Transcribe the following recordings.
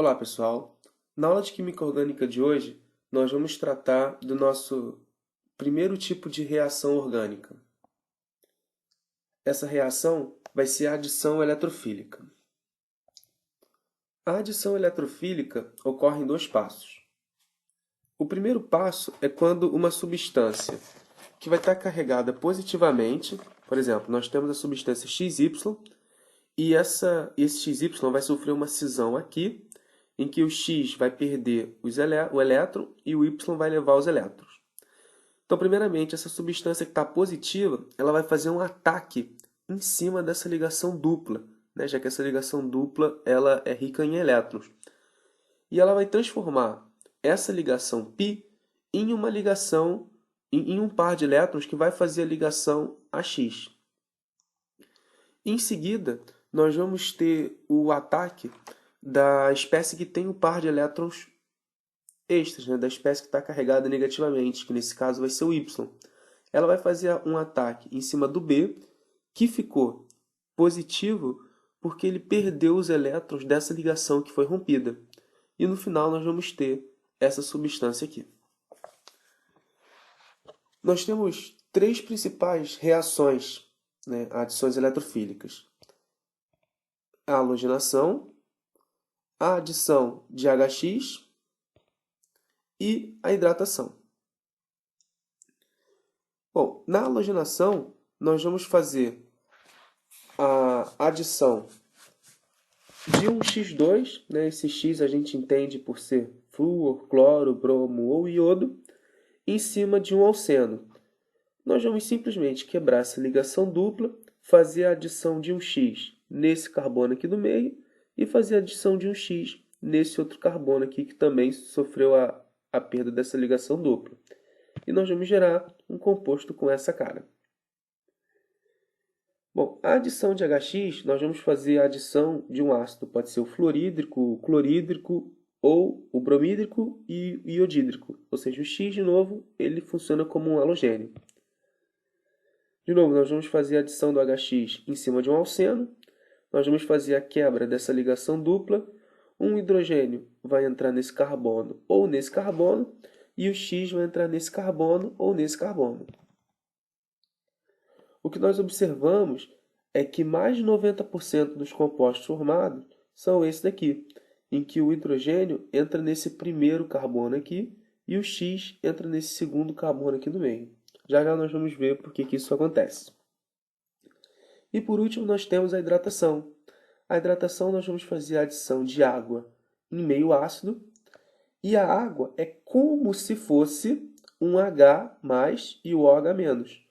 Olá, pessoal. Na aula de Química Orgânica de hoje, nós vamos tratar do nosso primeiro tipo de reação orgânica. Essa reação vai ser a adição eletrofílica. A adição eletrofílica ocorre em dois passos. O primeiro passo é quando uma substância que vai estar carregada positivamente, por exemplo, nós temos a substância XY, e esse XY vai sofrer uma cisão aqui, em que o X vai perder o elétron e o Y vai levar os elétrons. Então, primeiramente, essa substância que está positiva, ela vai fazer um ataque em cima dessa ligação dupla, né? Já que essa ligação dupla ela é rica em elétrons. E ela vai transformar essa ligação π em uma ligação, em um par de elétrons que vai fazer a ligação a X. Em seguida, nós vamos ter o ataque da espécie que tem o par de elétrons extras, né? Da espécie que está carregada negativamente, que nesse caso vai ser o Y. Ela vai fazer um ataque em cima do B, que ficou positivo porque ele perdeu os elétrons dessa ligação que foi rompida. E no final nós vamos ter essa substância aqui. Nós temos três principais reações, né, adições eletrofílicas: a halogenação, a adição de HX e a hidratação. Bom, na halogenação, nós vamos fazer a adição de um X2, né? Esse X a gente entende por ser flúor, cloro, bromo ou iodo, em cima de um alceno. Nós vamos simplesmente quebrar essa ligação dupla, fazer a adição de um X nesse carbono aqui do meio e fazer a adição de um X nesse outro carbono aqui que também sofreu a perda dessa ligação dupla. E nós vamos gerar um composto com essa cara. Bom, a adição de HX, nós vamos fazer a adição de um ácido. Pode ser o fluorídrico, o clorídrico ou o bromídrico e o iodídrico. Ou seja, o X, de novo, ele funciona como um halogênio. De novo, nós vamos fazer a adição do HX em cima de um alceno. Nós vamos fazer a quebra dessa ligação dupla. Um hidrogênio vai entrar nesse carbono ou nesse carbono. E o X vai entrar nesse carbono ou nesse carbono. O que nós observamos é que mais de 90% dos compostos formados são esses daqui, em que o hidrogênio entra nesse primeiro carbono aqui e o X entra nesse segundo carbono aqui no meio. Já já nós vamos ver por que isso acontece. E por último nós temos a hidratação. A hidratação nós vamos fazer a adição de água em meio ácido, e a água é como se fosse um H mais e o OH-.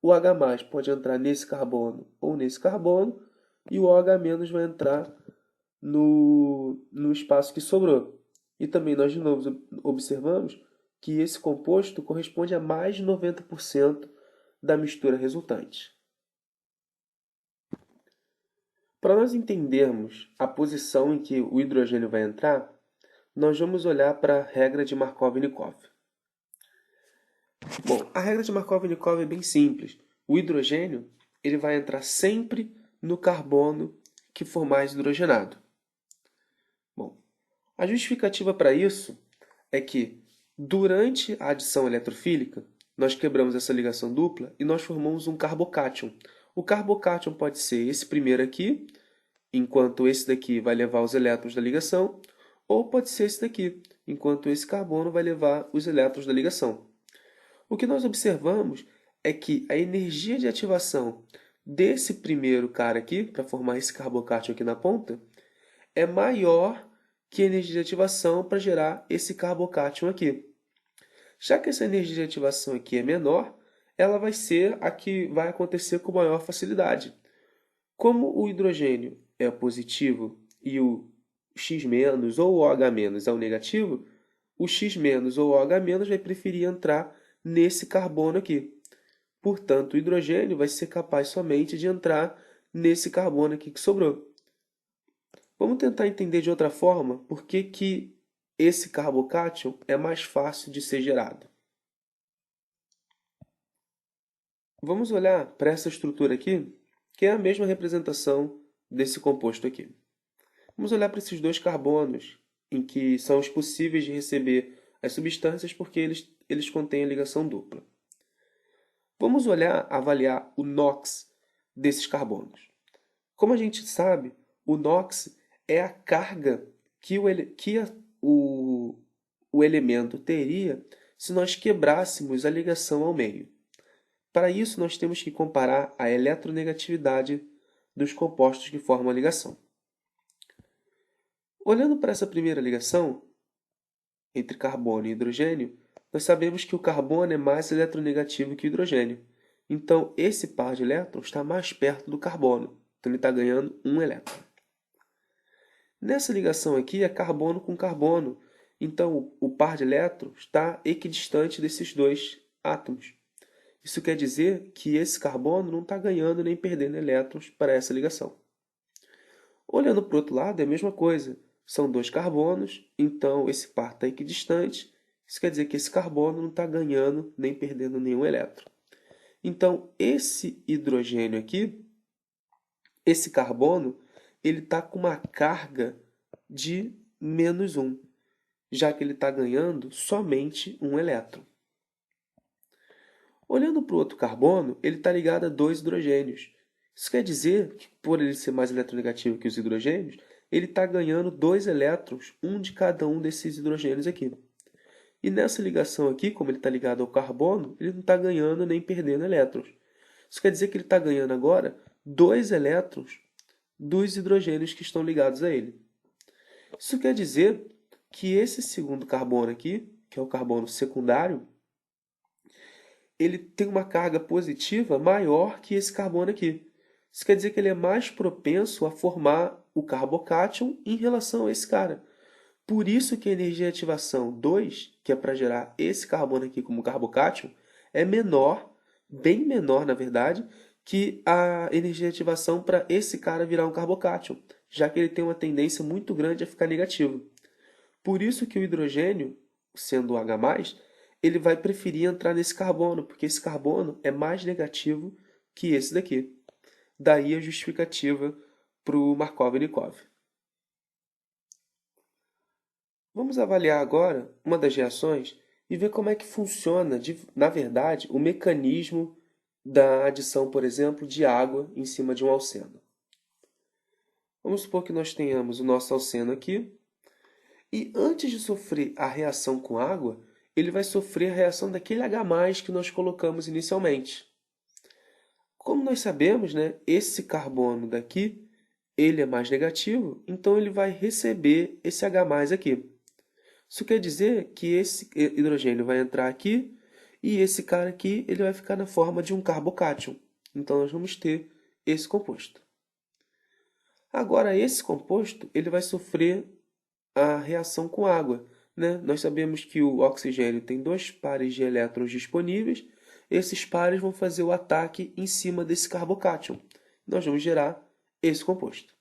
O H+ pode entrar nesse carbono ou nesse carbono, e o OH- vai entrar no espaço que sobrou. E também nós de novo observamos que esse composto corresponde a mais de 90% da mistura resultante. Para nós entendermos a posição em que o hidrogênio vai entrar, nós vamos olhar para a regra de Markov-Nikov. Bom, a regra de Markov-Nikov é bem simples. O hidrogênio ele vai entrar sempre no carbono que for mais hidrogenado. Bom, a justificativa para isso é que, durante a adição eletrofílica, nós quebramos essa ligação dupla e nós formamos um carbocátion. O carbocátion pode ser esse primeiro aqui, enquanto esse daqui vai levar os elétrons da ligação, ou pode ser esse daqui, enquanto esse carbono vai levar os elétrons da ligação. O que nós observamos é que a energia de ativação desse primeiro cara aqui, para formar esse carbocátion aqui na ponta, é maior que a energia de ativação para gerar esse carbocátion aqui. Já que essa energia de ativação aqui é menor, ela vai ser a que vai acontecer com maior facilidade. Como o hidrogênio é positivo e o X- ou o OH- é o negativo, o X- ou o OH- vai preferir entrar nesse carbono aqui. Portanto, o hidrogênio vai ser capaz somente de entrar nesse carbono aqui que sobrou. Vamos tentar entender de outra forma por que esse carbocátion é mais fácil de ser gerado. Vamos olhar para essa estrutura aqui, que é a mesma representação desse composto aqui. Vamos olhar para esses dois carbonos em que são os possíveis de receber as substâncias porque eles contêm a ligação dupla. Vamos avaliar o NOx desses carbonos. Como a gente sabe, o NOx é a carga que o elemento teria se nós quebrássemos a ligação ao meio. Para isso, nós temos que comparar a eletronegatividade dos compostos que formam a ligação. Olhando para essa primeira ligação, entre carbono e hidrogênio, nós sabemos que o carbono é mais eletronegativo que o hidrogênio. Então, esse par de elétrons está mais perto do carbono. Então, ele está ganhando um elétron. Nessa ligação aqui é carbono com carbono. Então, o par de elétrons está equidistante desses dois átomos. Isso quer dizer que esse carbono não está ganhando nem perdendo elétrons para essa ligação. Olhando para o outro lado, é a mesma coisa. São dois carbonos, então esse par está equidistante. Isso quer dizer que esse carbono não está ganhando nem perdendo nenhum elétron. Então, esse hidrogênio aqui, esse carbono, ele está com uma carga de -1, já que ele está ganhando somente um elétron. Olhando para o outro carbono, ele está ligado a dois hidrogênios. Isso quer dizer que, por ele ser mais eletronegativo que os hidrogênios, ele está ganhando dois elétrons, um de cada um desses hidrogênios aqui. E nessa ligação aqui, como ele está ligado ao carbono, ele não está ganhando nem perdendo elétrons. Isso quer dizer que ele está ganhando agora dois elétrons dos hidrogênios que estão ligados a ele. Isso quer dizer que esse segundo carbono aqui, que é o carbono secundário, ele tem uma carga positiva maior que esse carbono aqui. Isso quer dizer que ele é mais propenso a formar o carbocátion em relação a esse cara. Por isso que a energia de ativação 2, que é para gerar esse carbono aqui como carbocátion, é menor, bem menor na verdade, que a energia de ativação para esse cara virar um carbocátion, já que ele tem uma tendência muito grande a ficar negativo. Por isso que o hidrogênio, sendo o H+, ele vai preferir entrar nesse carbono, porque esse carbono é mais negativo que esse daqui. Daí a justificativa para o Markov-Nikov. Vamos avaliar agora uma das reações e ver como é que funciona, na verdade, o mecanismo da adição, por exemplo, de água em cima de um alceno. Vamos supor que nós tenhamos o nosso alceno aqui, e antes de sofrer a reação com água, ele vai sofrer a reação daquele H+ que nós colocamos inicialmente. Como nós sabemos, né, esse carbono daqui, ele é mais negativo, então ele vai receber esse H+ aqui. Isso quer dizer que esse hidrogênio vai entrar aqui e esse cara aqui ele vai ficar na forma de um carbocátion. Então nós vamos ter esse composto. Agora esse composto ele vai sofrer a reação com água, né? Nós sabemos que o oxigênio tem dois pares de elétrons disponíveis. Esses pares vão fazer o ataque em cima desse carbocátion. Nós vamos gerar esse composto.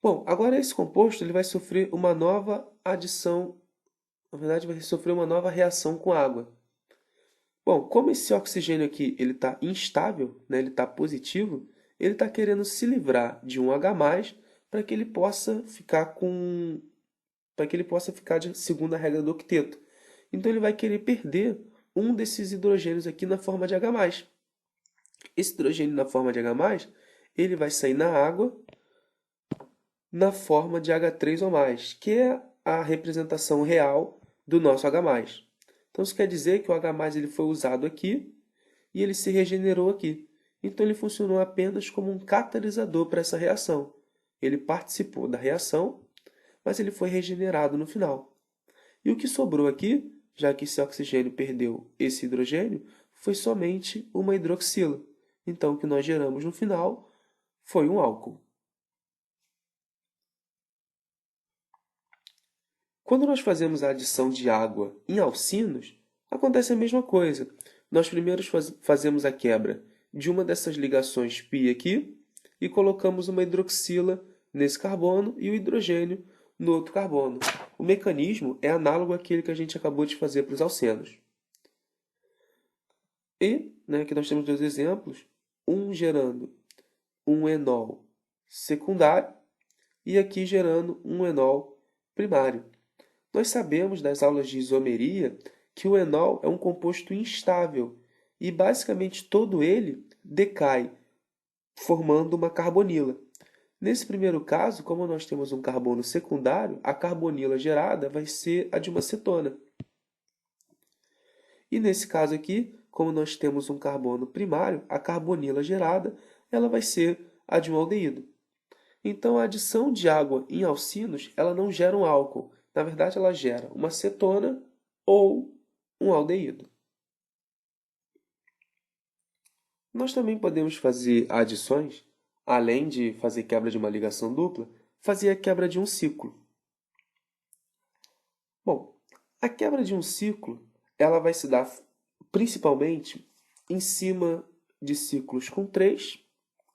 Bom, agora esse composto ele vai sofrer uma nova adição, na verdade vai sofrer uma nova reação com água. Bom, como esse oxigênio aqui ele está instável, né, ele está positivo, ele está querendo se livrar de um H+, para que ele possa ficar de segunda regra do octeto. Então ele vai querer perder um desses hidrogênios aqui na forma de H+. Esse hidrogênio na forma de H+, ele vai sair na água na forma de H3 ou mais, que é a representação real do nosso H+. Então isso quer dizer que o H+ ele foi usado aqui e ele se regenerou aqui. Então ele funcionou apenas como um catalisador para essa reação. Ele participou da reação, mas ele foi regenerado no final. E o que sobrou aqui, já que esse oxigênio perdeu esse hidrogênio, foi somente uma hidroxila. Então o que nós geramos no final foi um álcool. Quando nós fazemos a adição de água em alcinos, acontece a mesma coisa. Nós primeiro fazemos a quebra de uma dessas ligações π aqui e colocamos uma hidroxila nesse carbono e o hidrogênio no outro carbono. O mecanismo é análogo àquele que a gente acabou de fazer para os alcenos. E aqui nós temos dois exemplos, um gerando um enol secundário e aqui gerando um enol primário. Nós sabemos das aulas de isomeria que o enol é um composto instável e basicamente todo ele decai, formando uma carbonila. Nesse primeiro caso, como nós temos um carbono secundário, a carbonila gerada vai ser a de uma cetona. E nesse caso aqui, como nós temos um carbono primário, a carbonila gerada ela vai ser a de um aldeído. Então, a adição de água em alcinos ela não gera um álcool. Na verdade, ela gera uma cetona ou um aldeído. Nós também podemos fazer adições, além de fazer quebra de uma ligação dupla, fazer a quebra de um ciclo. Bom, a quebra de um ciclo ela vai se dar principalmente em cima de ciclos com 3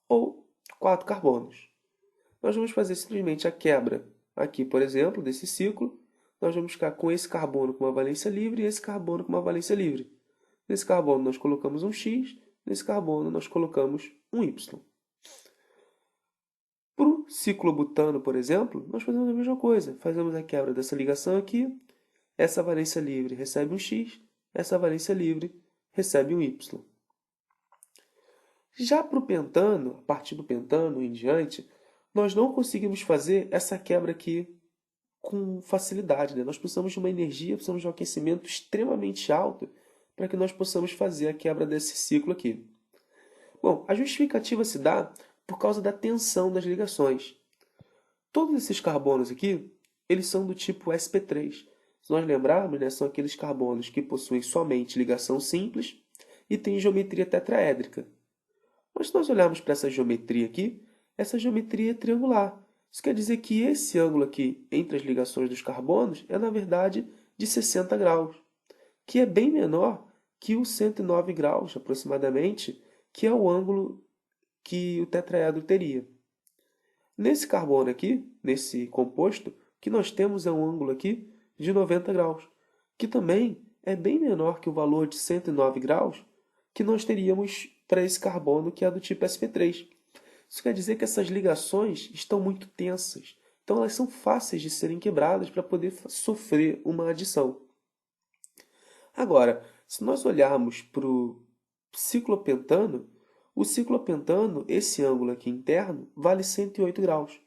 ou 4 carbonos. Nós vamos fazer simplesmente a quebra aqui, por exemplo, desse ciclo. Nós vamos ficar com esse carbono com uma valência livre e esse carbono com uma valência livre. Nesse carbono nós colocamos um X, nesse carbono nós colocamos um Y. Para o ciclobutano, por exemplo, nós fazemos a mesma coisa. Fazemos a quebra dessa ligação aqui. Essa valência livre recebe um X, essa valência livre recebe um Y. Já para o pentano, a partir do pentano em diante, nós não conseguimos fazer essa quebra aqui com facilidade, né? Nós precisamos de uma energia, precisamos de um aquecimento extremamente alto para que nós possamos fazer a quebra desse ciclo aqui. Bom, a justificativa se dá por causa da tensão das ligações. Todos esses carbonos aqui, eles são do tipo sp3. Se nós lembrarmos, né, são aqueles carbonos que possuem somente ligação simples e têm geometria tetraédrica. Mas se nós olharmos para essa geometria aqui, essa geometria é triangular. Isso quer dizer que esse ângulo aqui entre as ligações dos carbonos é, na verdade, de 60 graus, que é bem menor que o 109 graus, aproximadamente, que é o ângulo que o tetraedro teria. Nesse carbono aqui, nesse composto, o que nós temos é um ângulo aqui de 90 graus, que também é bem menor que o valor de 109 graus que nós teríamos para esse carbono que é do tipo sp3. Isso quer dizer que essas ligações estão muito tensas, então elas são fáceis de serem quebradas para poder sofrer uma adição. Agora, se nós olharmos para o ciclopentano, o ciclopentano, esse ângulo aqui interno, vale 108 graus,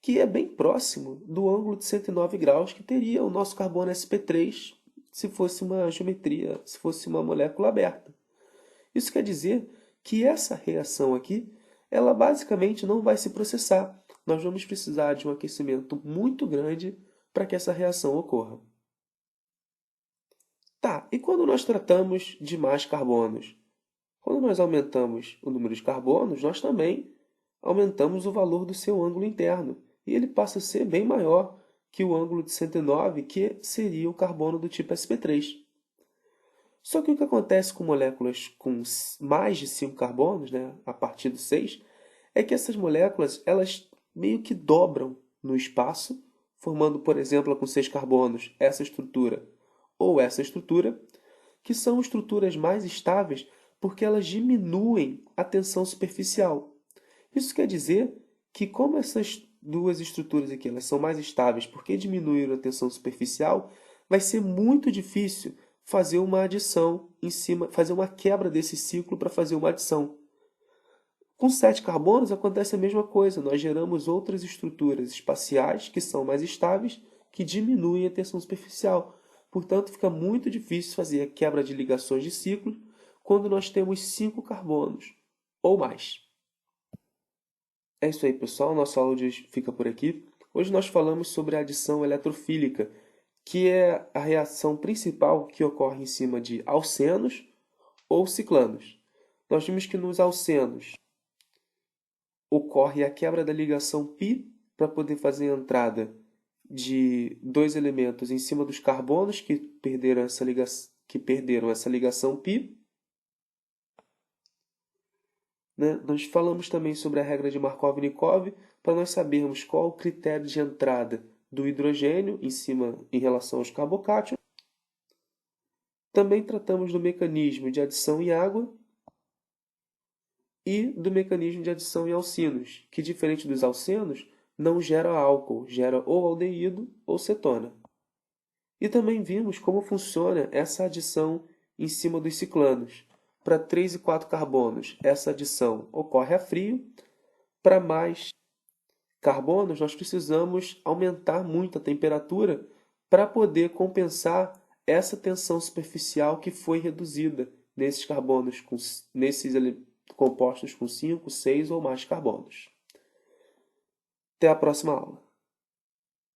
que é bem próximo do ângulo de 109 graus que teria o nosso carbono sp3 se fosse uma geometria, se fosse uma molécula aberta. Isso quer dizer que essa reação aqui, ela basicamente não vai se processar. Nós vamos precisar de um aquecimento muito grande para que essa reação ocorra. Tá, e quando nós tratamos de mais carbonos? Quando nós aumentamos o número de carbonos, nós também aumentamos o valor do seu ângulo interno. E ele passa a ser bem maior que o ângulo de 109, que seria o carbono do tipo sp3. Só que o que acontece com moléculas com mais de 5 carbonos, né, a partir do 6, é que essas moléculas elas meio que dobram no espaço, formando, por exemplo, com 6 carbonos, essa estrutura ou essa estrutura, que são estruturas mais estáveis porque elas diminuem a tensão superficial. Isso quer dizer que como essas duas estruturas aqui elas são mais estáveis porque diminuíram a tensão superficial, vai ser muito difícil fazer uma adição em cima, fazer uma quebra desse ciclo para fazer uma adição. Com 7 carbonos acontece a mesma coisa, nós geramos outras estruturas espaciais que são mais estáveis, que diminuem a tensão superficial. Portanto, fica muito difícil fazer a quebra de ligações de ciclo quando nós temos 5 carbonos ou mais. É isso aí, pessoal. Nossa aula de hoje fica por aqui. Hoje nós falamos sobre a adição eletrofílica, que é a reação principal que ocorre em cima de alcenos ou ciclanos. Nós vimos que nos alcenos ocorre a quebra da ligação π para poder fazer a entrada de dois elementos em cima dos carbonos que perderam essa ligação π. Né? Nós falamos também sobre a regra de Markov-Nikov para nós sabermos qual o critério de entrada do hidrogênio em relação aos carbocátions. Também tratamos do mecanismo de adição em água e do mecanismo de adição em alcinos, que diferente dos alcenos, não gera álcool, gera ou aldeído ou cetona. E também vimos como funciona essa adição em cima dos ciclanos. Para 3 e 4 carbonos, essa adição ocorre a frio. Para mais carbonos, nós precisamos aumentar muito a temperatura para poder compensar essa tensão superficial que foi reduzida nesses carbonos, nesses compostos com 5, 6 ou mais carbonos. Até a próxima aula.